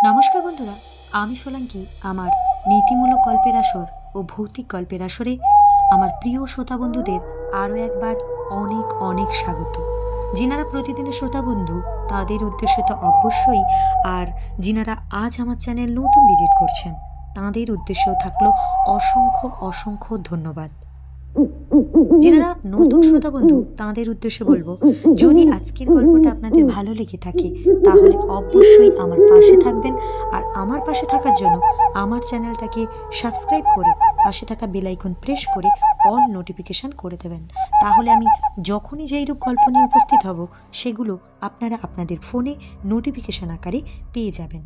নমস্কার বন্ধুরা, আমি সোলাঙ্কি আমার নীতিমূলক গল্পের আসর ও ভৌতিক গল্পের আসরে আমার প্রিয় শ্রোতা বন্ধুদের আরও একবার অনেক অনেক স্বাগত। যিনারা প্রতিদিনের শ্রোতা বন্ধু তাদের উদ্দেশ্যে তো অবশ্যই, আর যিনারা আজ আমার চ্যানেল নতুন ভিজিট করছেন তাঁদের উদ্দেশ্যেও থাকলো অসংখ্য অসংখ্য ধন্যবাদ। যারা নতুন শ্রোতা বন্ধু তাঁদের উদ্দেশ্যে বলবো, যদি আজকের গল্পটা আপনাদের ভালো লেগে থাকে তাহলে অবশ্যই আমার পাশে থাকবেন, আর আমার পাশে থাকার জন্য আমার চ্যানেলটাকে সাবস্ক্রাইব করে পাশে থাকা বেল আইকন প্রেস করে অল নোটিফিকেশান করে দেবেন। তাহলে আমি যখনই যেইরূপ গল্প নিয়ে উপস্থিত হব সেগুলো আপনারা আপনাদের ফোনে নোটিফিকেশান আকারে পেয়ে যাবেন।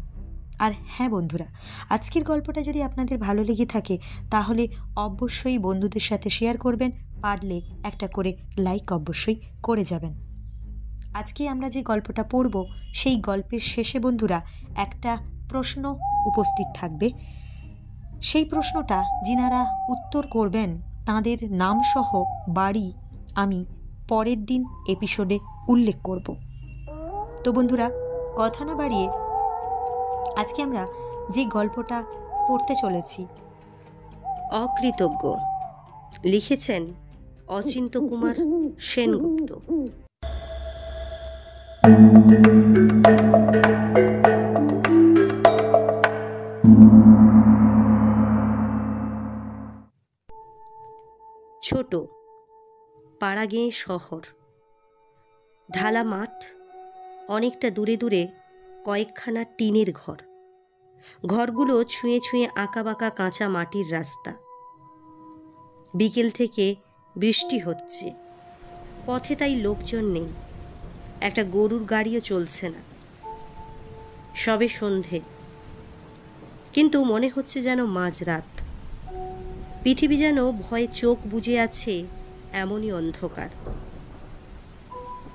আর হ্যাঁ বন্ধুরা, আজকের গল্পটা যদি আপনাদের ভালো লেগে থাকে তাহলে অবশ্যই বন্ধুদের সাথে শেয়ার করবেন, পারলে একটা করে লাইক অবশ্যই করে যাবেন। আজকে আমরা যে গল্পটা পড়ব সেই গল্পের শেষে বন্ধুরা একটা প্রশ্ন উপস্থিত থাকবে। সেই প্রশ্নটা যিনারা উত্তর করবেন তাঁদের নামসহ বাড়ি আমি পরের দিন এপিসোডে উল্লেখ করব। তো বন্ধুরা, কথা না বাড়িয়ে আজকে আমরা যে গল্পটা পড়তে চলেছি, অকৃতজ্ঞ, লিখেছেন অচিন্ত কুমার সেনগুপ্ত। ছোট পাড়াগেঁ শহর, ঢালা মাঠ, অনেকটা দূরে দূরে কয়েকখানা টিনের ঘর। ঘরগুলো ছুঁয়ে ছুঁয়ে আঁকাবাঁকা কাঁচা মাটির রাস্তা। বিকেল থেকে বৃষ্টি হচ্ছে, পথে তাই লোকজন নেই, একটা গরুর গাড়িও চলছে না। সবে সন্ধে, কিন্তু মনে হচ্ছে যেন মাঝরাত। পৃথিবী যেন ভয়ে চোখ বুজে আছে, এমনই অন্ধকার।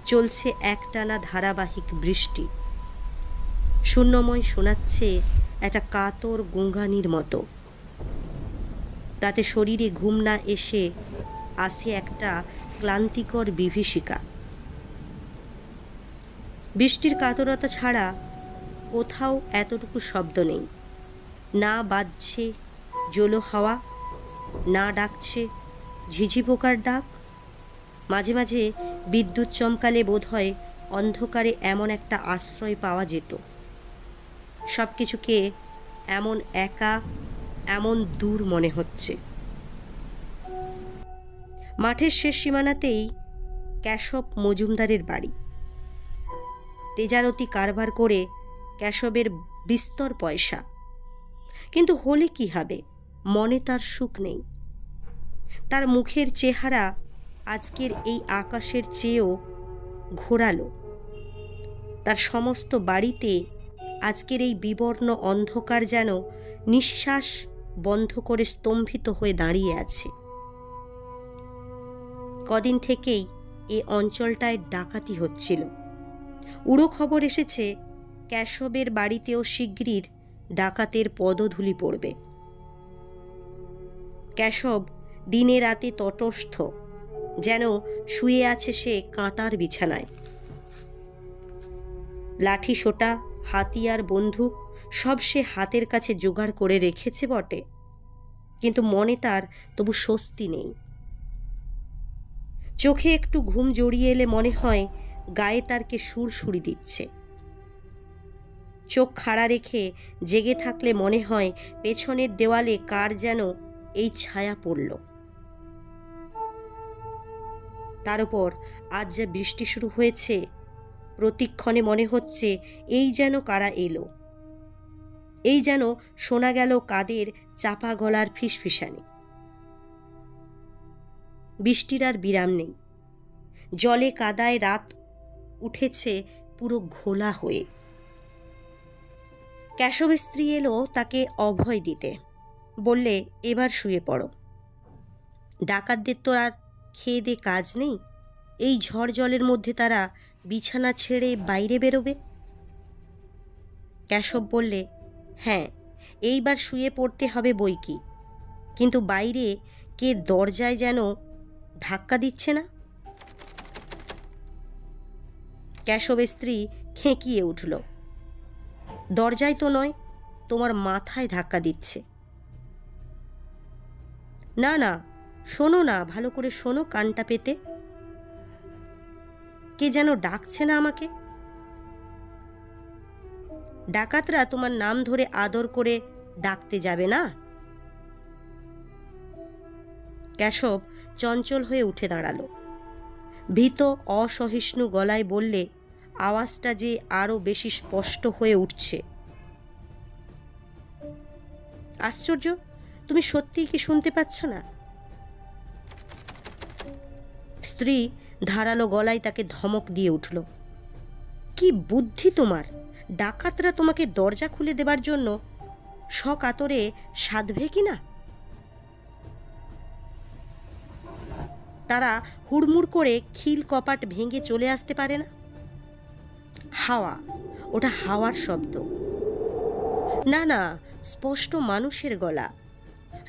চলছে একটানা ধারাবাহিক বৃষ্টি। শূন্যময় শোনাচ্ছে একটা কাতর গুঙ্গানির মতো। তাতে শরীরে ঘুম না এসে আসে একটা ক্লান্তিকর বিভীষিকা। বৃষ্টির কাতরতা ছাড়া কোথাও এতটুকু শব্দ নেই। না বাজছে জোলো হাওয়া, না ডাকছে ঝিঝি পোকার ডাক। মাঝে মাঝে বিদ্যুৎ চমকালে বোধহয় অন্ধকারে এমন একটা আশ্রয় পাওয়া যেত। সব কিছুকে এমন একা, এমন দূর মনে হচ্ছে। মাঠের শেষ সীমানাতেই কেশব মজুমদারের বাড়ি। তেজারতি কারবার করে কেশবের বিস্তর পয়সা, কিন্তু হলে কি হবে, মনে তার সুখ নেই। তার মুখের চেহারা আজকের এই আকাশের চেয়েও ঘোরালো। তার সমস্ত বাড়িতে আজকের এই বিবর্ণ অন্ধকার যেন নিঃশ্বাস বন্ধ করে স্তম্ভিত হয়ে দাঁড়িয়ে আছে। কদিন থেকেই এ অঞ্চলটায় ডাকাতি হচ্ছিল। উড়ো খবর এসেছে কেশবের বাড়িতেও শিগগির ডাকাতের পদধূলি পড়বে। কেশব দিনে রাতে তটস্থ, যেন শুয়ে আছে সে কাঁটার বিছানায়। লাঠি সোটা, হাতিয়ার, বন্দুক সব সে হাতের কাছে জোগাড় করে রেখেছে বটে, কিন্তু মনে তার তবু স্বস্তি নেই। চোখে একটু ঘুম জড়িয়ে এলে মনে হয় গায়ে তার কে সুরসুরি দিচ্ছে। চোখ খাড়া রেখে জেগে থাকলে মনে হয় পেছনের দেওয়ালে কার যেন এই ছায়া পড়ল। তার উপর আজ যা বৃষ্টি শুরু হয়েছে, প্রতিক্ষণে মনে হচ্ছে এই যেন কারা এলো, এই যেন শোনা গেল কাদের চাপা গলার ফিসফিসানি। বৃষ্টির আর বিরাম নেই। জলে কাদায় রাত উঠেছে পুরো ঘোলা হয়ে। কেশবের স্ত্রী এলো তাকে অভয় দিতে, বললে এবার শুয়ে পড়ো। ডাকাতদের তো আর খেয়ে দে কাজ নেই, এই ঝড় জলের মধ্যে তারা বিছানা ছেড়ে বাইরে বেরোবে। কেশব বললে, হ্যাঁ এইবার শুয়ে পড়তে হবে বই কি, কিন্তু বাইরে কে দরজায় যেন ধাক্কা দিচ্ছে না। কেশবের স্ত্রী খেঁকিয়ে উঠল, দরজায় তো নয়, তোমার মাথায় ধাক্কা দিচ্ছে। না না, শোনো না, ভালো করে শোনো কানটা পেতে। কে যেন ডাকছে না আমাকে? ডাকাতরা তোমার নাম ধরে আদর করে ডাকতে যাবে না? কেশব চঞ্চল হয়ে উঠে দাঁড়ালো। ভীত অসহিষ্ণু গলায় বললে, আওয়াজটা যে আরো বেশি স্পষ্ট হয়ে উঠছে। আশ্চর্য, তুমি সত্যিই কি শুনতে পাচ্ছ না? স্ত্রী ধারালো গলায় তাকে ধমক দিয়ে উঠল। কি বুদ্ধি তোমার! ডাকাতরা তোমাকে দরজা খুলে দেবার জন্য সকাতরে সাধবে কিনা? তারা হুড়মুড় করে খিল কপাট ভেঙে চলে আসতে পারে না? হাওয়া, ওটা হাওয়ার শব্দ। না না, স্পষ্ট মানুষের গলা।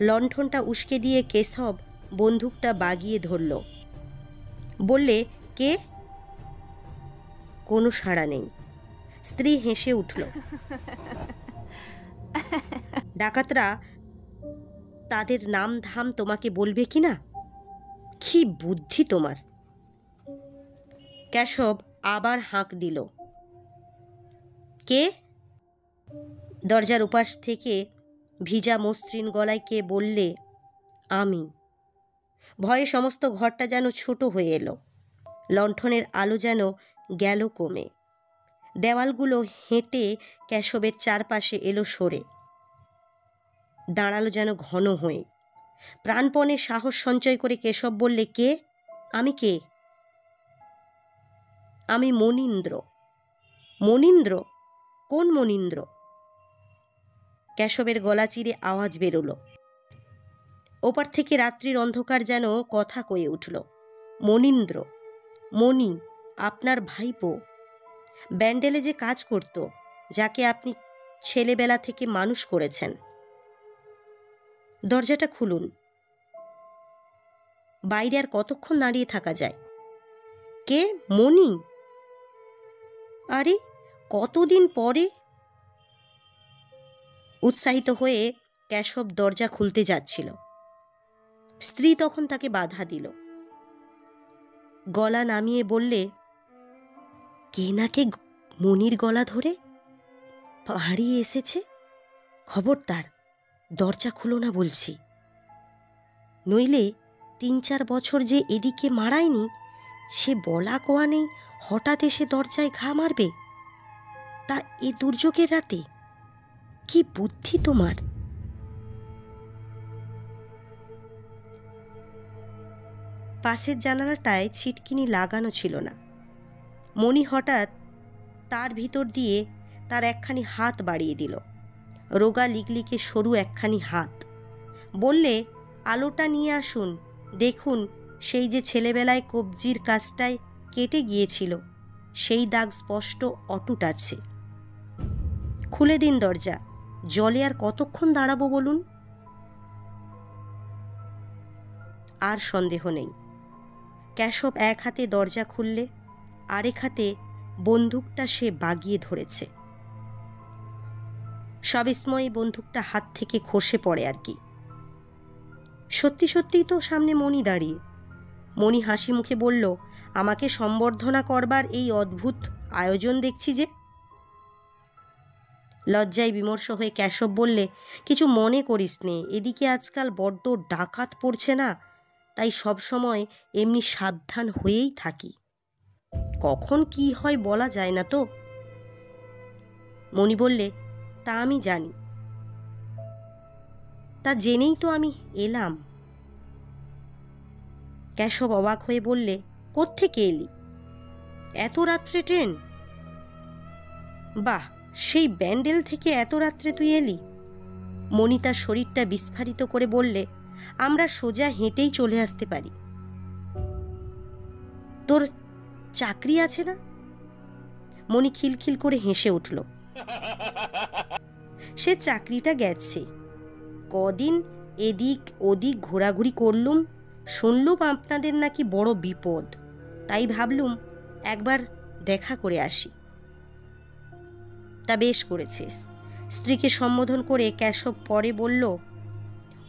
লণ্ঠনটা উস্কে দিয়ে কেশব বন্দুকটা বাগিয়ে ধরল। বললে, কে? কোনো সাড়া নেই। স্ত্রী হেসে উঠল। ডাকাতরা তাদের নাম ধাম তোমাকে বলবে কিনা? কি বুদ্ধি তোমার! কেশব আবার হাঁক দিল। কে? দরজার উপাস থেকে ভিজা মসৃণ গলায় কে বললে, আমি। ভয়ে সমস্ত ঘরটা যেন ছোট হয়ে এলো। লণ্ঠনের আলো যেন গেল কমে। দেওয়ালগুলো হেঁটে কেশবের চারপাশে এলো সরে, দাঁড়ালো যেন ঘন হয়ে। প্রাণপণে সাহস সঞ্চয় করে কেশব বললে, কে? আমি কে? আমি মনীন্দ্র। মনীন্দ্র? কোন মনীন্দ্র? কেশবের গলা চিরে আওয়াজ বেরোলো। ওপার থেকে রাত্রির অন্ধকার যেন কথা কয়ে উঠল। মনীন্দ্র, মণি, আপনার ভাইপো। ব্যান্ডেলে যে কাজ করত, যাকে আপনি ছেলেবেলা থেকে মানুষ করেছেন। দরজাটা খুলুন। বাইরে আর কতক্ষণ দাঁড়িয়ে থাকা যায়? কে? মণি? আরে, কতদিন পরে! উৎসাহিত হয়ে কেশব দরজা খুলতে যাচ্ছিল। স্ত্রী তখন তাকে বাধা দিল। গলা নামিয়ে বললে, কে নাকে মনির গলা ধরে হারিয়ে এসেছে? খবরদার দরজা খুলো না বলছি, নইলে ৩-৪ বছর যে এদিকে মারায়নি, সে বলা কোয়া নেই হঠাৎ এসে দরজায় ঘা মারবে, তা এ দুর্যোগের রাতে। কি বুদ্ধি তোমার! পাশের জানালাটায় ছিটকিনি লাগানো ছিল না। মণি হঠাৎ তার ভিতর দিয়ে তার একখানি হাত বাড়িয়ে দিল, রোগা লিকলিকে সরু একখানি হাত। বললে, আলোটা নিয়ে আসুন, দেখুন সেই যে ছেলেবেলায় কবজির কাজটায় কেটে গিয়েছিল, সেই দাগ স্পষ্ট অটুট আছে। খুলে দিন দরজা, জলে আর কতক্ষণ দাঁড়াবো বলুন? আর সন্দেহ নেই। কেশব এক হাতে দরজা খুললে, আরেক হাতে বন্দুকটা সে বাগিয়ে ধরেছে। সবিস্ময়ে বন্দুকটা হাত থেকে খসে পড়ে আর কি। সত্যি সত্যিই তো সামনে মণি দাঁড়িয়ে। মণি হাসি মুখে বলল, আমাকে সম্বর্ধনা করবার এই অদ্ভুত আয়োজন দেখছি যে। লজ্জায় বিমর্ষ হয়ে কেশব বললে, কিছু মনে করিস নে, এদিকে আজকাল বড্ড ডাকাত পড়ছে না, তাই সবসময় এমনি সাবধান হয়েই থাকি। কখন কি হয় বলা যায় না তো। মণি বললে, তা আমি জানি, তা জেনেই তো আমি এলাম। কেশব অবাক হয়ে বললে, কোত্থেকে এলি? এত রাত্রে ট্রেন? বাহ, সেই ব্যান্ডেল থেকে এত রাত্রে তুই এলি? মণি তার শরীরটা বিস্ফারিত করে বললে, আমরা সোজা হেঁটেই চলে আসতে পারি। তোর চাকরি আছে না? মণি খিলখিল করে হেসে উঠল। সে চাকরিটা গেছে, কদিন এদিক ওদিক ঘোরাঘুরি করলুম, শুনলুম আপনাদের নাকি বড় বিপদ, তাই ভাবলুম একবার দেখা করে আসি। তা বেশ করেছিস। স্ত্রীকে সম্বোধন করে কেশব পরে বলল,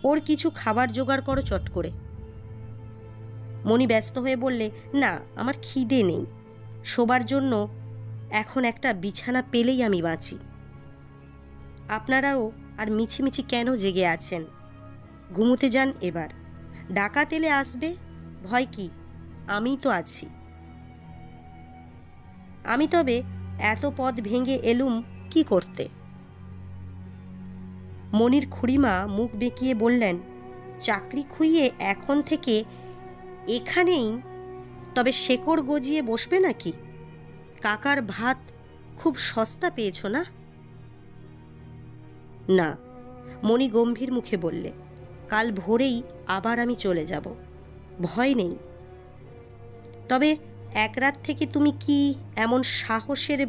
ওর কিছু খাবার জোগাড় করো চট করে। মণি ব্যস্ত হয়ে বললে, না, আমার খিদে নেই। শোবার জন্য এখন একটা বিছানা পেলেই আমি বাঁচি। আপনারাও আর মিছিমিছি কেন জেগে আছেন? ঘুমোতে যান এবার। ডাকাত এলে আসবে, ভয় কি? আমি তো আছি। আমি তবে এত পথ ভেঙে এলুম কি করতে? মনির খুড়িমা মুখ বেঁকিয়ে বললেন, চাকরি খুইয়ে এখন থেকে এখানেই তবে শেকড় গজিয়ে বসবে নাকি? কাকার ভাত খুব সস্তা পেয়েছ না? না, মণি গম্ভীর মুখে বললে, কাল ভোরেই আবার আমি চলে যাব, ভয় নেই। তবে এক রাত থেকে তুমি কি এমন সাহসের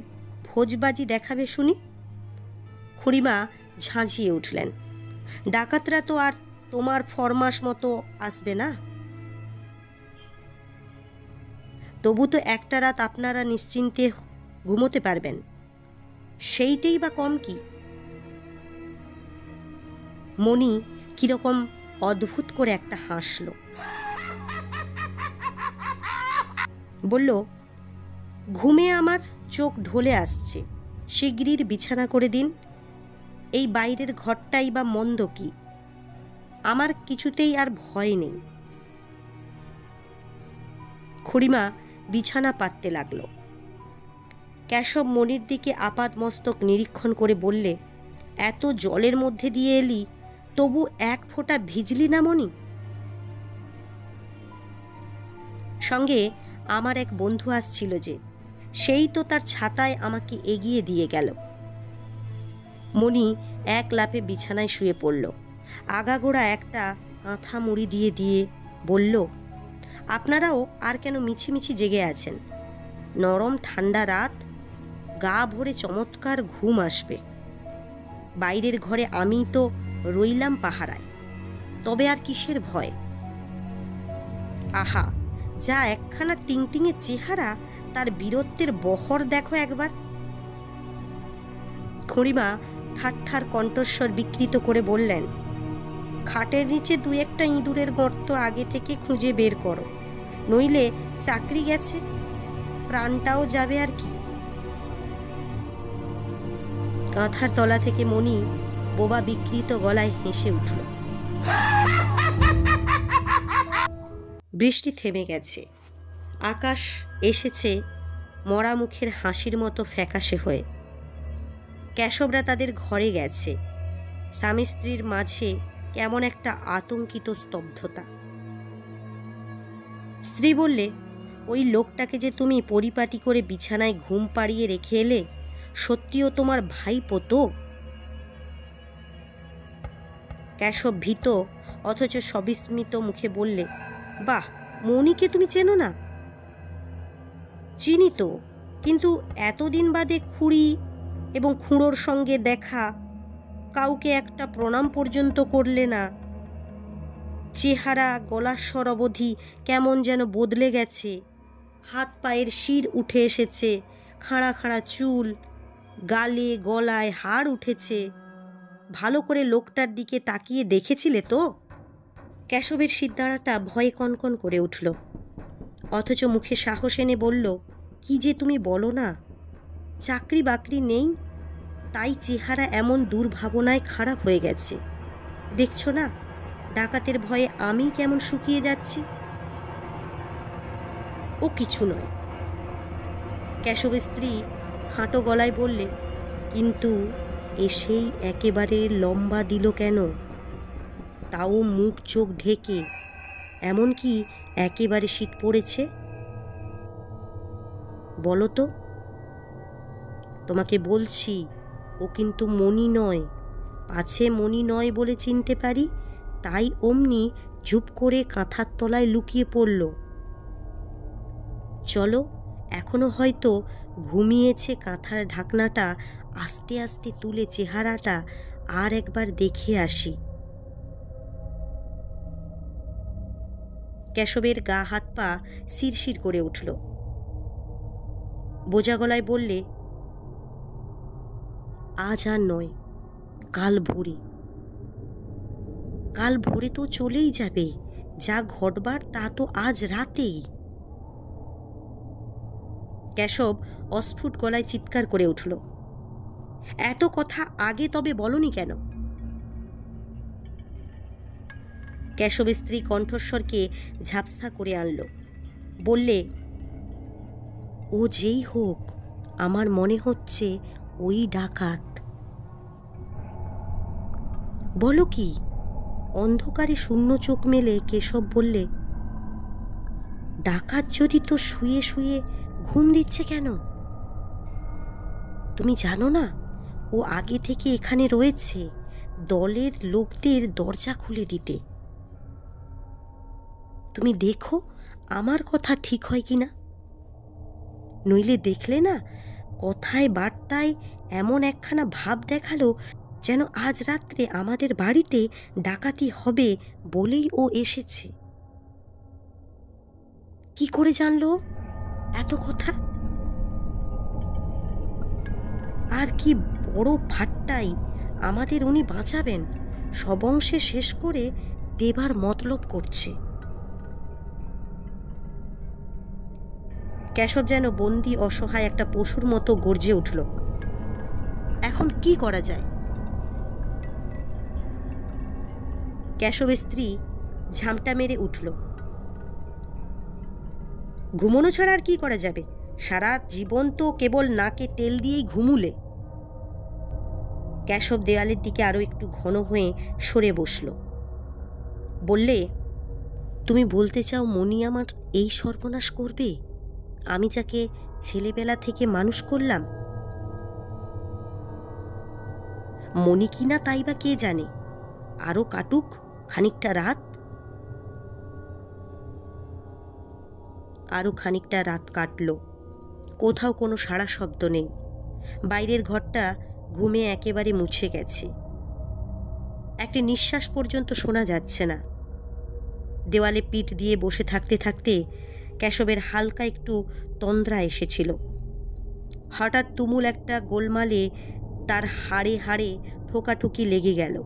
ভোজবাজি দেখাবে শুনি? খুড়িমা ঝাঁঝিয়ে উঠলেন, ডাকাতরা তো আর তোমার ফরমাস মতো আসবে না। তবু তো একটা রাত আপনারা নিশ্চিন্তে ঘুমোতে পারবেন, সেইটাই বা কম কি? মণি কিরকম অদ্ভুত করে একটা হাসল, বলল, ঘুমে আমার চোখ ঢলে আসছে, শিগগির বিছানা করে দিন। এই বাইরের ঘরটাই বা মন্দ কি? আমার কিছুতেই আর ভয় নেই। খুড়িমা বিছানা পাততে লাগলো। কেশব মনির দিকে আপাদ মস্তক নিরীক্ষণ করে বললে, এত জলের মধ্যে দিয়ে এলি, তবু এক ফোঁটা ভিজলি না মনি? সঙ্গে আমার এক বন্ধু আসছিল যে, সেই তো তার ছাতায় আমাকে এগিয়ে দিয়ে গেল। মণি এক লাফে বিছানায় শুয়ে পড়ল, আগাগোড়া একটা কাঁথা মুড়ি দিয়ে দিয়ে বলল, আপনারাও আর কেন মিছিমিছি জেগে আছেন? নরম ঠান্ডা রাত, গা ভরে চমৎকার ঘুম আসবে। বাইরের ঘরে আমি তো রইলাম পাহারায়, তবে আর কিসের ভয়? আহা, যা একখানা টিংটিঙে চেহারা, তার বীরত্বের বহর দেখো একবার। খুড়িমা ঠাট্টার কণ্ঠস্বর বিকৃত করে বললেন, খাটের নিচে দু একটা ইঁদুরের গর্ত আগে থেকে খুঁজে বের করো, নইলে চাকরি গেছে, প্রাণটাও যাবে আর কি। কাঁথার তলা থেকে মণি বোবা বিকৃত গলায় হেসে উঠল। বৃষ্টি থেমে গেছে, আকাশ এসেছে মরা মুখের হাসির মতো ফ্যাকাশে হয়ে। কেশবরা তাদের ঘরে গেছে। স্বামী স্ত্রীর মাঝে কেমন একটা আতঙ্কিত স্তব্ধতা। স্ত্রী বললে, ওই লোকটাকে যে তুমি পরিপাটি করে বিছানায় ঘুম পাড়িয়ে রেখে এলে, সত্যিও তোমার ভাইপো তো? কেশব ভীত অথচ সবিস্মিত মুখে বললে, বাহ, মণিকে তুমি চেনো না? চিনি তো, কিন্তু এতদিন বাদে খুড়ি এবং খুঁড়োর সঙ্গে দেখা, কাউকে একটা প্রণাম পর্যন্ত করলে না। চেহারা, গলার স্বর অবধি কেমন যেন বদলে গেছে, হাত পায়ের শির উঠে এসেছে, খাড়া খাড়া চুল, গালে গলায় হাড় উঠেছে। ভালো করে লোকটার দিকে তাকিয়ে দেখেছিলে তো? কেশবের শিরদাঁড়াটা ভয়ে কনকন করে উঠল, অথচ মুখে সাহস এনে বলল, কি যে তুমি বলো না, চাকরি বাকরি নেই, তাই চেহারা এমন দুর্ভাবনায় খারাপ হয়ে গেছে। দেখছো না, ডাকাতের ভয়ে আমি কেমন শুকিয়ে যাচ্ছি। ও কিছু নয়, কেশবের স্ত্রী খাঁটো গলায় বললে, কিন্তু এসেই একেবারে লম্বা দিল কেন? তাও মুখ চোখ ঢেকে, এমনকি একেবারে শীত পড়েছে। বলো তো। তোমাকে বলছি, ও কিন্তু মণি নয়। পাছে মণি নয় বলে চিনতে পারি, তাই অমনি ঝুপ করে কাঁথার তলায় লুকিয়ে পড়ল। চলো, এখনো হয়তো ঘুমিয়েছে, কাঁথার ঢাকনাটা আস্তে আস্তে তুলে চেহারাটা আর একবার দেখে আসি। কেশবের গা হাত পা শিরশির করে উঠল। বোঝা গলায় বললে, আজ আর নয়, কাল ভোরে। কাল ভোরে তো চলেই যাবে, যা ঘটবার তা তো আজ রাতেই। কেশব অস্ফুট গলায় চিৎকার করে উঠল, এত কথা আগে তবে বলনি কেন? কেশবের স্ত্রী কণ্ঠস্বরকে ঝাপসা করে আনল, বললে, ও যেই হোক, আমার মনে হচ্ছে ওই ডাকাত। বলো কি? অন্ধকারে শূন্য চোখ মেলে কেশব বললে, ডাকাত যদি তো শুয়ে শুয়ে ঘুম দিচ্ছে কেন? তুমি জানো না ও আগে থেকে এখানে রয়েছে দলের লোকদের দরজা খুলে দিতে। তুমি দেখো আমার কথা ঠিক হয় কি না। নইলে দেখলে না, কথায় বার্তায় এমন একখানা ভাব দেখালো যেন আজ রাত্রে আমাদের বাড়িতে ডাকাতি হবে বলেই ও এসেছে। কি করে জানলো এত কথা? আর কি বড় ফাট্টাই আমাদের উনি বাঁচাবেন, সবংশে শেষ করে দেবার মতলব করছে। কেশব যেন বন্দি অসহায় একটা পশুর মতো গর্জে উঠল, এখন কি করা যায়? কেশবের স্ত্রী ঝামটা মেরে উঠল, ঘুমোনো ছাড়া আর কি করা যাবে? সারা জীবন তো কেবল নাকে তেল দিয়েই ঘুমুলে। কেশব দেয়ালের দিকে আরো একটু ঘন হয়ে সরে বসল, বললে, তুমি বলতে চাও মণি আমার এই সর্বনাশ করবে, আমি যাকে ছেলেবেলা থেকে মানুষ করলাম? মণি কিনা তাই বা কে জানে, আরো কাটুক খানিকটা রাত। আরো খানিকটা রাত কাটল, কোথাও কোনো সাড়া শব্দ নেই। বাইরের ঘরটা ঘুমে একেবারে মুছে গেছে, একটি নিঃশ্বাস পর্যন্ত শোনা যাচ্ছে না। দেওয়ালে পিঠ দিয়ে বসে থাকতে থাকতে কেশবের হালকা একটু তন্দ্রা এসেছিল। হঠাৎ তুমুল একটা গোলমালে তার হাড়ে হাড়ে ঠোকাঠুকি লেগে গেল।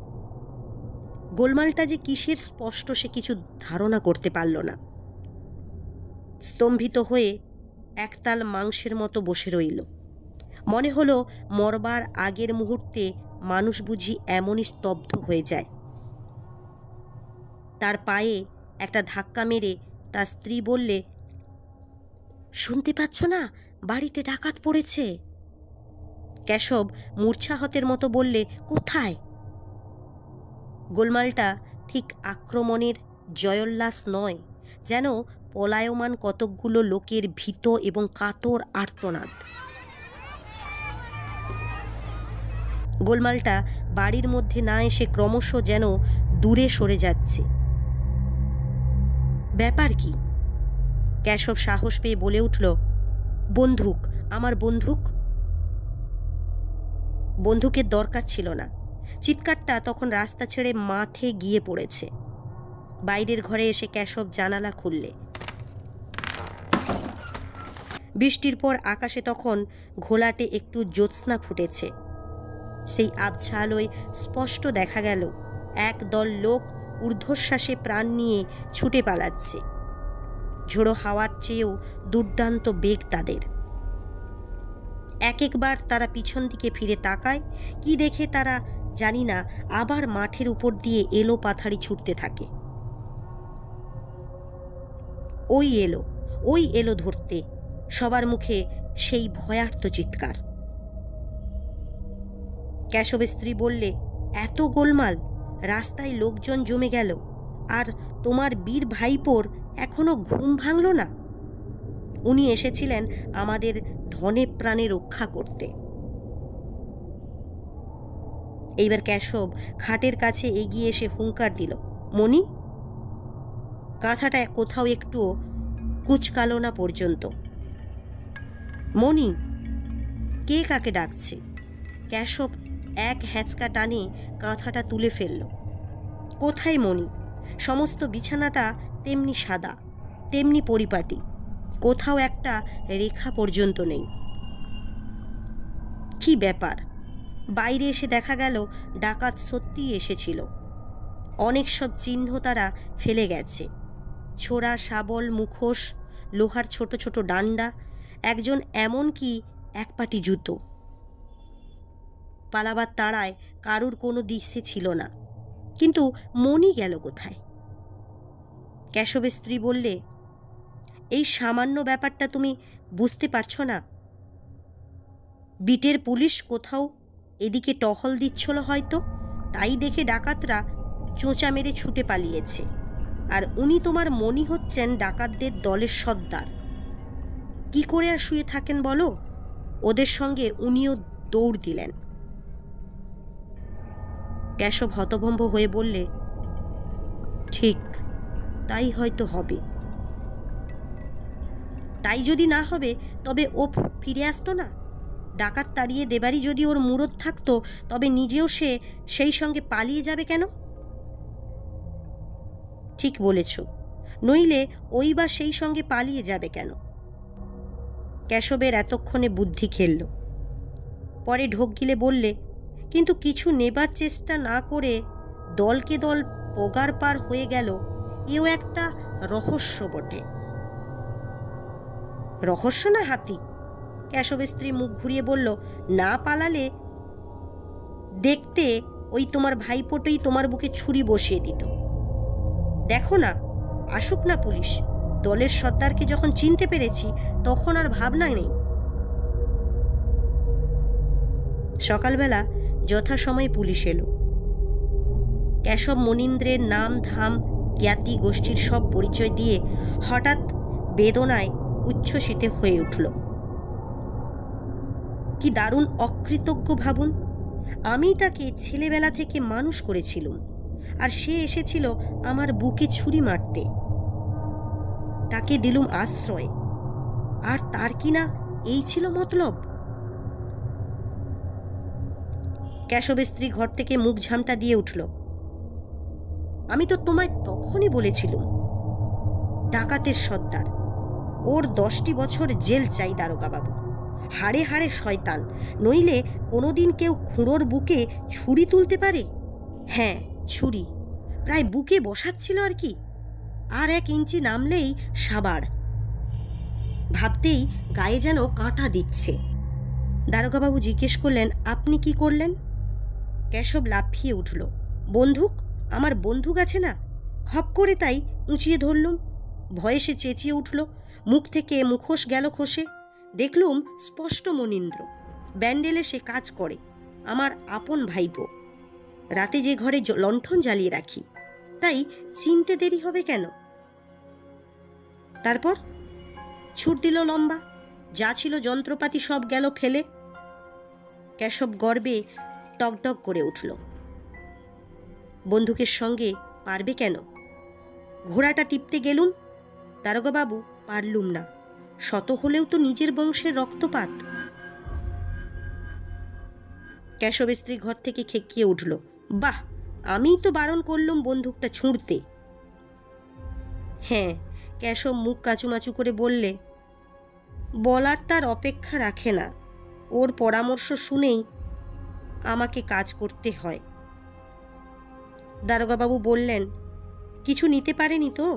গোলমালটা যে কিসের স্পষ্ট সে কিছু ধারণা করতে পারল না। স্তম্ভিত হয়ে একতাল মাংসের মতো বসে রইল। মনে হলো মরবার আগের মুহূর্তে মানুষ বুঝি এমনই স্তব্ধ হয়ে যায়। তার পায়ে একটা ধাক্কা মেরে তার স্ত্রী বললে, শুনতে পাচ্ছ না, বাড়িতে ডাকাত পড়েছে। কেশব মূর্ছাহতের মতো বললে, কোথায়? গোলমালটা ঠিক আক্রমণের জয়োল্লাস নয়, যেন পলায়মান কতকগুলো লোকের ভীত এবং কাতর আর্তনাদ। গোলমালটা বাড়ির মধ্যে না এসে ক্রমশ যেন দূরে সরে যাচ্ছে। ব্যাপার কি? কেশব সাহস পেয়ে বলে উঠল, বন্দুক, আমার বন্দুক। বন্দুকের দরকার ছিল না, চিৎকারটা তখন রাস্তা ছেড়ে মাঠে গিয়ে পড়েছে। বাইরের ঘরে এসে কেশব জানালা খুললে। বৃষ্টির পর আকাশে তখন ঘোলাটে একটু জ্যোৎস্না ফুটেছে। সেই আবছা আলোয় স্পষ্ট দেখা গেল একদল লোক ঊর্ধ্বশ্বাসে প্রাণ নিয়ে ছুটে পালাচ্ছে। ঝোড়ো হাওয়ার চেয়েও দুর্দান্ত বেগ তাদের। এক একবার তারা পিছন দিকে ফিরে তাকায়, কি দেখে তারা জানি না, আবার মাঠের উপর দিয়ে এলো পাথাড়ি ছুটতে থাকে। ওই এলো ধরতে, সবার মুখে সেই ভয়ার্ত চিৎকার। কেশবের স্ত্রী বললে, এত গোলমাল, রাস্তায় লোকজন জমে গেল, আর তোমার বীর ভাইপোর এখনো ঘুম ভাঙল না? উনি এসেছিলেন আমাদের ধনে প্রাণে রক্ষা করতে। এইবার কেশব খাটের কাছে এগিয়ে এসে হুঙ্কার দিল, মণি। কাঁথাটা কোথাও একটুও কুঁচকালো না পর্যন্ত। মণি, কে কাকে ডাকছে? কেশব এক হ্যাঁচকা টানে কাঁথাটা তুলে ফেলল। কোথায় মণি? সমস্ত বিছানাটা তেমনি সাদা, তেমনি পরিপাটি, কোথাও একটা রেখা পর্যন্ত নেই। কি ব্যাপার? বাইরে এসে দেখা গেল ডাকাত সত্যিই এসেছিল। অনেক সব চিহ্ন তারা ফেলে গেছে, ছোড়া শাবল, মুখোশ, লোহার ছোট ছোট ডান্ডা, একজন এমনকি এক পাটি জুতো। পালাবার তাড়ায় কারুর কোনো দিশে ছিল না, কিন্তু মনি গেল কোথায়? কেশবের স্ত্রী বললে, এই সামান্য ব্যাপারটা তুমি বুঝতে পারছো না? বিটের পুলিশ কোথাও এদিকে টহল দিচ্ছিল হয়তো, তাই দেখে ডাকাতরা চোঁচা মেরে ছুটে পালিয়েছে। আর উনি তোমার মনি হচ্ছেন ডাকাতদের দলের সর্দার। কি করে আর শুয়ে থাকেন বলো? ওদের সঙ্গে উনিও দৌড় দিলেন। কেশব হতভম্ব হয়ে বললে, ঠিক তাই হয়তো হবে। তাই যদি না হবে তবে ও ফিরে আসতো না? ডাকাত তাড়িয়ে দেবারই যদি ওর মুরদ থাকতো, তবে নিজেও সে সেই সঙ্গে পালিয়ে যাবে কেন? ঠিক বলেছ, নইলে ওই বা সেই সঙ্গে পালিয়ে যাবে কেন? কেশবের এতক্ষণে বুদ্ধি খেলল। পরে ঢোক গিলে বললে, কিন্তু কিছু নেবার চেষ্টা না করে দলকে দল পগার পার হয়ে গেল, এও একটা রহস্য বটে। রহস্য না হাতি? কেশবের স্ত্রী মুখ ঘুরিয়ে বলল, না পালালে দেখতে ওই তোমার ভাইপোটাই তোমার বুকে ছুরি বসিয়ে দিত। দেখো না, আসুক না পুলিশ। দলের সর্দারকে যখন চিনতে পেরেছি, তখন আর ভাবনা নেই। সকালবেলা যথাসময়ে পুলিশ এলো। কেশব মনীন্দ্রের নাম ধাম জ্ঞাতি গোষ্ঠীর সব পরিচয় দিয়ে হঠাৎ বেদনায় উচ্ছ্বসিত হয়ে উঠল। কি দারুণ অকৃতজ্ঞ ভাবুন! আমি তাকে ছেলেবেলা থেকে মানুষ করেছিলুম, আর সে এসেছিল আমার বুকে ছুরি মারতে। তাকে দিলুম আশ্রয়, আর তার কিনা এই ছিল মতলব। কেশবের স্ত্রী ঘর থেকে মুখ ঝামটা দিয়ে উঠল। আমি তো তোমায় তখনই বলেছিলুম, ডাকাতের সর্দার, ওর 10টি বছর জেল চাই দারোগা বাবু। হাড়ে হাড়ে শয়তান, নইলে কোনোদিন কেউ খুঁড়োর বুকে ছুরি তুলতে পারে? হ্যাঁ, ছুরি প্রায় বুকে বসাচ্ছিল আর কি। আর 1 ইঞ্চি নামলেই সাবার। ভাবতেই গায়ে যেন কাঁটা দিচ্ছে। দারোগাবাবু জিজ্ঞেস করলেন, আপনি কি করলেন? কেশব লাফিয়ে উঠল। বন্দুক, আমার বন্দুক আছে না? খপ করে তাই উঁচিয়ে ধরলুম। ভয়ে সে চেঁচিয়ে উঠল। মুখ থেকে মুখোশ গেল খসে। দেখলুম স্পষ্ট মনীন্দ্র। ব্যান্ডেলে সে কাজ করে, আমার আপন ভাইপো। রাতে যে ঘরে লণ্ঠন জ্বালিয়ে রাখি, তাই চিনতে দেরি হবে কেন? তারপর ছুট দিল লম্বা। যা ছিল যন্ত্রপাতি সব গেল ফেলে। কেশব গর্বে টকটক করে উঠল। বন্দুকের সঙ্গে পারবে কেন? ঘোড়াটা টিপতে গেলুম, দারোগাবাবু পারলুম না। শত হলেও তো নিজের বংশের রক্তপাত। কেশবের স্ত্রী ঘর থেকে খেকিয়ে উঠল। বাহ, আমিই তো বারণ করলুম বন্দুকটা ছুঁড়তে। হ্যাঁ, কেশব মুখ কাচুমাচু করে বললে, বলার তার অপেক্ষা রাখে না। ওর পরামর্শ শুনেই আমাকে কাজ করতে হয়। দারোগাবাবু বললেন, কিছু নিতে পারেনি তো?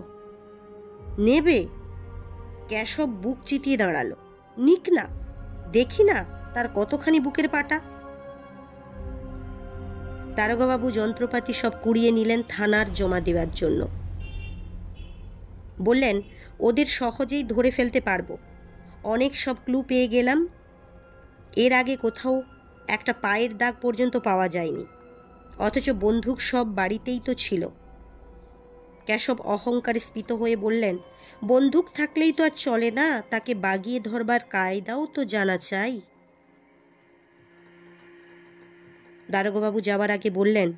নেবে? কেশব বুক চিতিয়ে দাঁড়ালো। নিক না, দেখি না তার কতখানি বুকের পাটা। দারোগাবাবু যন্ত্রপাতি সব কুড়িয়ে নিলেন থানার জমা দেওয়ার জন্য। বললেন, ওদের সহজেই ধরে ফেলতে পারবো। অনেক সব ক্লু পেয়ে গেলাম। এর আগে কোথাও একটা পায়ের দাগ পর্যন্ত পাওয়া যায়নি, অথচ বন্দুক সব বাড়িতেই তো ছিল। কেশব অহংকারে স্ফীত হয়ে বললেন, বন্দুক থাকলেই তো আর চলে না, তাকে বাগিয়ে ধরবার কায়দাও তো জানা চাই। দারোগাবাবু যাবার আগে বললেন,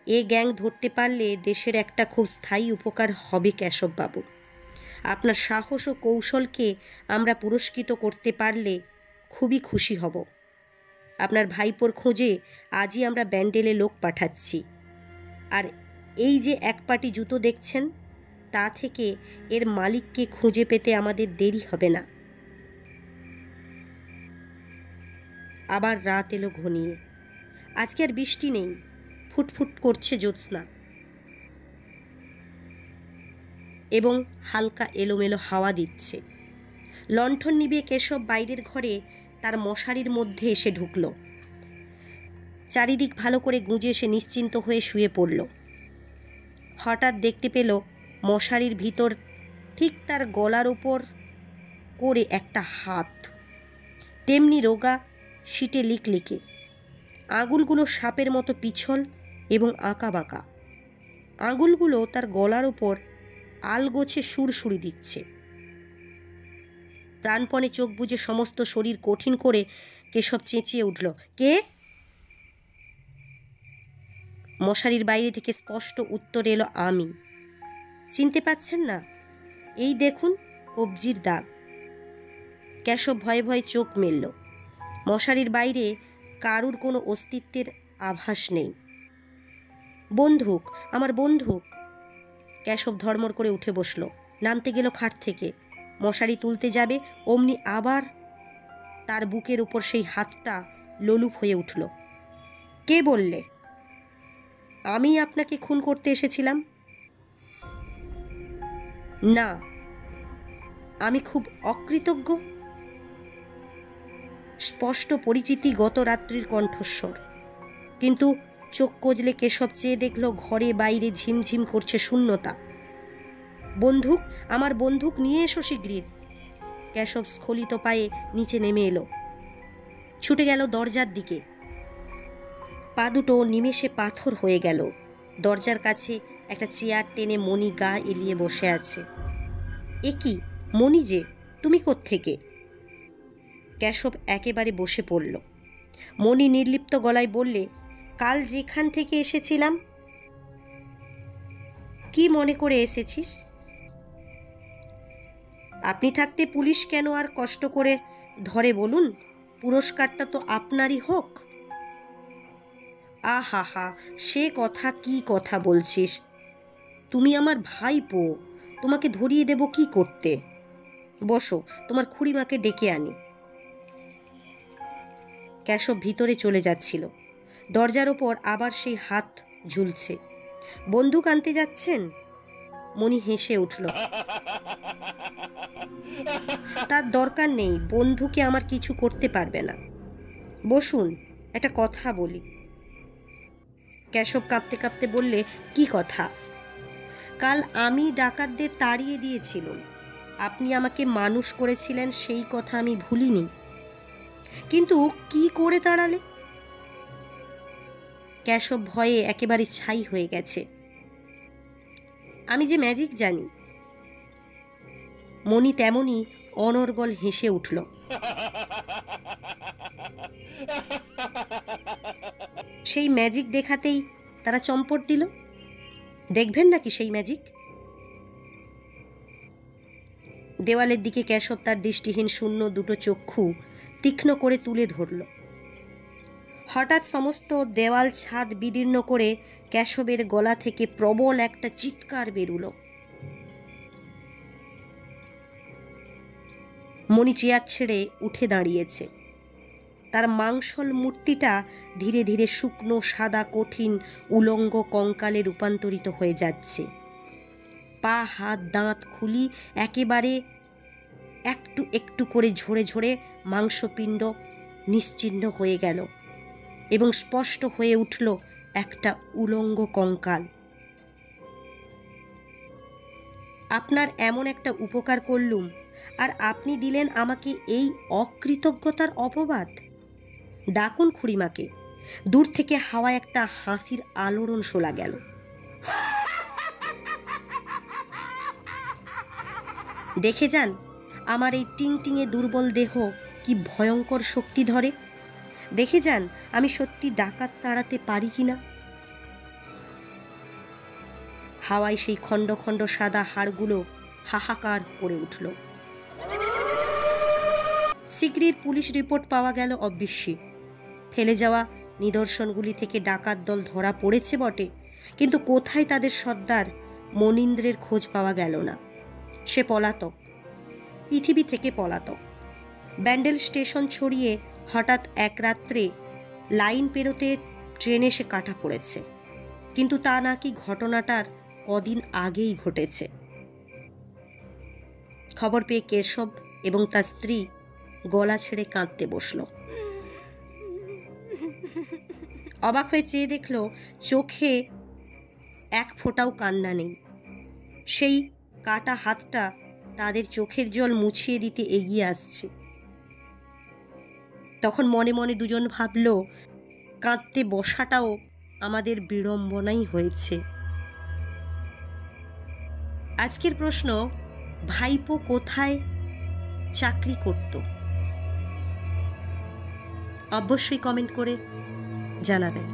এ গ্যাং ধরতে পারলে দেশের একটা খুব স্থায়ী উপকার হবে কেশববাবু। আপনার সাহস ও কৌশলকে আমরা পুরস্কৃত করতে পারলে খুবই খুশি হব। আপনার ভাইপোর খোঁজে আজই আমরা ব্যান্ডেলে লোক পাঠাচ্ছি। আর এই যে 1 পাটি জুতো দেখছেন, তা থেকে এর মালিককে খুঁজে পেতে আমাদের দেরি হবে না। আবার রাত এলো ঘনিয়ে। আজকে আর বৃষ্টি নেই, ফুটফুট করছে জ্যোৎস্না এবং হালকা এলোমেলো হাওয়া দিচ্ছে। লণ্ঠন নিভিয়ে কেশব বাইরের ঘরে তার মশারির মধ্যে এসে ঢুকল। চারিদিক ভালো করে গুঁজে সে নিশ্চিন্ত হয়ে শুয়ে পড়ল। হঠাৎ দেখতে পেল মশারির ভিতর ঠিক তার গলার ওপর করে একটা হাত, তেমনি রোগা, শীটে লিকলিকে, আঙুলগুলো সাপের মতো পিছল এবং আঁকা বাঁকা। আঙুলগুলো তার গলার ওপর আলগোছে সুরসুরি দিচ্ছে। প্রাণপণে চোখ বুজে সমস্ত শরীর কঠিন করে কেশব চেঁচিয়ে উঠল, কে? মশারির বাইরে থেকে স্পষ্ট উত্তর এলো, আমি। চিনতে পাচ্ছেন না? এই দেখুন কবজির দাগ। কেশব ভয়ে ভয়ে চোখ মেলল। মশারির বাইরে কারুর কোনো অস্তিত্বের আভাস নেই। বন্দুক, আমার বন্দুক! কেশব ধড়মড় করে উঠে বসল, নামতে গেল খাট থেকে। মশারি তুলতে যাবে অমনি আবার তার বুকের উপর সেই হাতটা লোলুপ হয়ে উঠল। কে বললে? আমি আপনাকে খুন করতে এসেছিলাম। না, আমি খুব অকৃতজ্ঞ। স্পষ্ট পরিচিতি গত রাত্রির কণ্ঠস্বর, কিন্তু চোখ কজলে কেশব চেয়ে দেখল ঘরে বাইরে ঝিমঝিম করছে শূন্যতা। বন্দুক, আমার বন্দুক নিয়ে এসো শিগগির। কেশব স্খলিত পায়ে নিচে নেমে এলো, ছুটে গেল দরজার দিকে। পা দুটো নিমেষে পাথর হয়ে গেল। দরজার কাছে একটা চেয়ার টেনে মণি গা এলিয়ে বসে আছে। এ কি মণি যে, তুমি কোত্থেকে? কেশব একেবারে বসে পড়ল। মণি নির্লিপ্ত গলায় বললে, কাল যেখান থেকে এসেছিলাম। কি মনে করে এসেছিস? আপনি থাকতে পুলিশ কেন আর কষ্ট করে ধরে বলুন? পুরস্কারটা তো আপনারই হোক। আহা হা, সে কথা কি কথা বলছিস? তুমি আমার ভাইপো, তোমাকে ধরিয়ে দেব কি করতে? বসো, তোমার খুড়িমাকে ডেকে আনি। কেশব ভিতরে চলে যাচ্ছিল। দরজার ওপর আবার সেই হাত ঝুলছে। বন্দুক আনতে যাচ্ছেন? মণি হেসে উঠল। তার দরকার নেই, বন্ধুকে আমার কিছু করতে পারবে না। বসুন, একটা কথা বলি। কেশব কাঁপতে কাঁপতে বললে, কি কথা? কাল আমি ডাকাতদের তাড়িয়ে দিয়েছিলাম। আপনি আমাকে মানুষ করেছিলেন, সেই কথা আমি ভুলিনি। কিন্তু কি করে তাড়ালে? কেশব ভয়ে একেবারে ছাই হয়ে গেছে। আমি যে ম্যাজিক জানি। মণি তেমনি অনর্গল হেসে উঠল। সেই ম্যাজিক দেখাতেই তারা চম্পট দিল। দেখবেন নাকি সেই ম্যাজিক? দেওয়ালের দিকে কেশব তার দৃষ্টিহীন শূন্য দুটো চক্ষু তীক্ষ্ণ করে তুলে ধরল। হঠাৎ সমস্ত দেওয়াল ছাদ বিদীর্ণ করে কেশবের গলা থেকে প্রবল একটা চিৎকার বেরুল। মণি চেয়ার ছেড়ে উঠে দাঁড়িয়েছে। তার মাংসল মূর্তিটা ধীরে ধীরে শুকনো সাদা কঠিন উলঙ্গ কঙ্কালে রূপান্তরিত হয়ে যাচ্ছে। পা হাত দাঁত খুলি একেবারে একটু একটু করে ঝরে ঝরে মাংসপিণ্ড নিশ্চিহ্ন হয়ে গেল এবং স্পষ্ট হয়ে উঠল একটা উলঙ্গ কঙ্কাল। আপনার এমন একটা উপকার করলুম, আর আপনি দিলেন আমাকে এই অকৃতজ্ঞতার অপবাদ। ডাকুন খুড়িমাকে। দূর থেকে হাওয়ায় একটা হাসির আলোড়ন শোনা গেল। দেখে যান আমার এই টিংটিঙে দুর্বল দেহ কি ভয়ঙ্কর শক্তি ধরে। দেখে যান আমি সত্যি ডাকাত তাড়াতে পারি কিনা। হাওয়ায় সেই খণ্ড খণ্ড সাদা হাড়গুলো হাহাকার করে উঠল। শীঘ্রই পুলিশ রিপোর্ট পাওয়া গেল অবশ্যই। ফেলে যাওয়া নিদর্শনগুলি থেকে ডাকাত দল ধরা পড়েছে বটে, কিন্তু কোথায় তাদের সর্দার মনীন্দ্রের খোঁজ পাওয়া গেল না। সে পলাতক, পৃথিবী থেকে পলাতক। ব্যান্ডেল স্টেশন ছড়িয়ে হঠাৎ এক রাত্রে লাইন পেরোতে ট্রেনে সে কাটা পড়েছে, কিন্তু তা নাকি ঘটনাটার কদিন আগেই ঘটেছে। খবর পেয়ে কেশব এবং তার স্ত্রী গলা ছেড়ে কাঁদতে বসল। অবাক হয়ে চেয়ে দেখল চোখে এক ফোঁটাও কান্না নেই। সেই কাটা হাতটা তাদের চোখের জল মুছিয়ে দিতে এগিয়ে আসছে। তখন মনে মনে দুজন ভাবল, কাঁদতে বসাটাও আমাদের বিড়ম্বনাই হয়েছে। আজকের প্রশ্ন, ভাইপো কোথায় চাকরি করত? অবশ্যই কমেন্ট করে জানাবেন।